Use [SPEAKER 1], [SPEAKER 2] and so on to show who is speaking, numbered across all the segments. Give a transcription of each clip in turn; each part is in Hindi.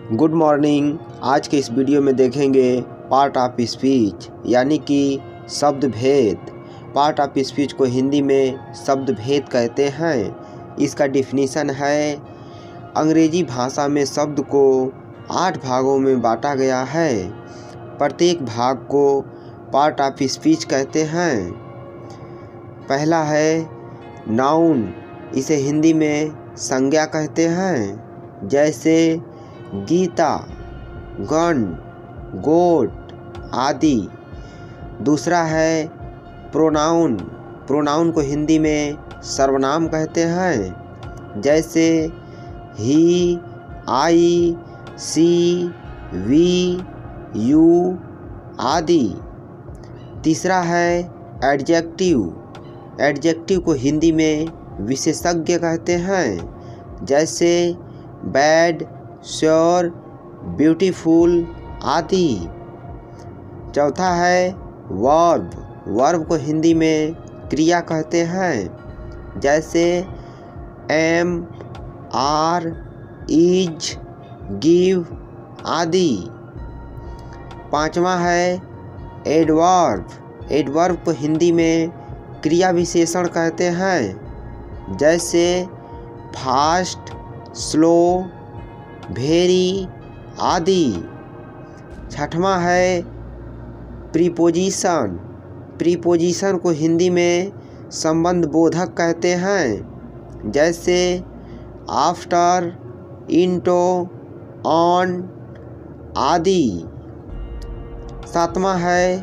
[SPEAKER 1] Good morning. आज के इस वीडियो में देखेंगे पार्ट ऑफ स्पीच यानी कि शब्द भेद। पार्ट ऑफ स्पीच को हिंदी में शब्द भेद कहते हैं। इसका डिफिनीशन है, अंग्रेजी भाषा में शब्द को 8 भागों में बांटा गया है। प्रत्येक भाग को पार्ट ऑफ स्पीच कहते हैं। पहला है नाउन, इसे हिंदी में संज्ञा कहते हैं, जैसे गीता, गण, गोट आदि। दूसरा है प्रोनाउन, प्रोनाउन को हिंदी में सर्वनाम कहते हैं, जैसे ही, आई, सी, वी, यू आदि। तीसरा है एडजेक्टिव, एडजेक्टिव को हिंदी में विशेषज्ञ कहते हैं, जैसे बैड, श्योर, ब्यूटीफुल आदि। चौथा है वर्ब, वर्ब को हिंदी में क्रिया कहते हैं, जैसे एम, आर, इज, गिव आदि। पांचवा है एडवर्ब, एडवर्ब को हिंदी में क्रिया विशेषण कहते हैं, जैसे फास्ट, स्लो, वेरी आदि। छठवां है प्रीपोजिशन, प्रीपोजिशन को हिंदी में संबंध बोधक कहते हैं, जैसे आफ्टर, इनटू, ऑन आदि। सातवां है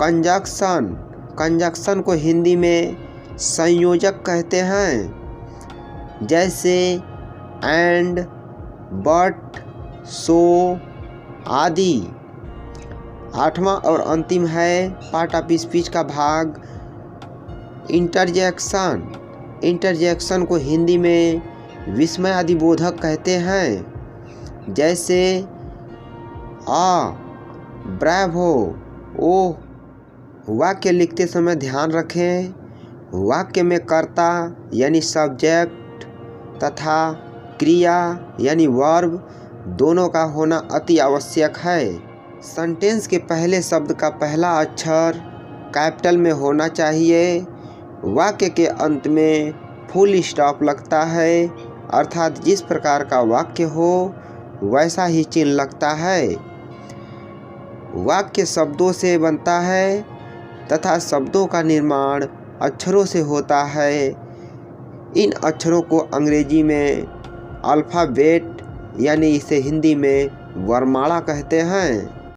[SPEAKER 1] कंजक्शन, कंजक्शन को हिंदी में संयोजक कहते हैं, जैसे एंड, बट, सो आदि। आठवां और अंतिम है पार्ट ऑफ स्पीच का भाग इंटरजेक्शन, इंटरजेक्शन को हिंदी में विस्मय आदि बोधक कहते हैं, जैसे आ, ब्रावो, ओह। वाक्य लिखते समय ध्यान रखें, वाक्य में कर्ता यानी सब्जेक्ट तथा क्रिया यानी वर्ब दोनों का होना अति आवश्यक है। सेंटेंस के पहले शब्द का पहला अक्षर कैपिटल में होना चाहिए। वाक्य के अंत में फुल स्टॉप लगता है, अर्थात जिस प्रकार का वाक्य हो वैसा ही चिन्ह लगता है। वाक्य शब्दों से बनता है तथा शब्दों का निर्माण अक्षरों से होता है। इन अक्षरों को अंग्रेजी में अल्फ़ाबेट यानी इसे हिंदी में वर्णमाला कहते हैं।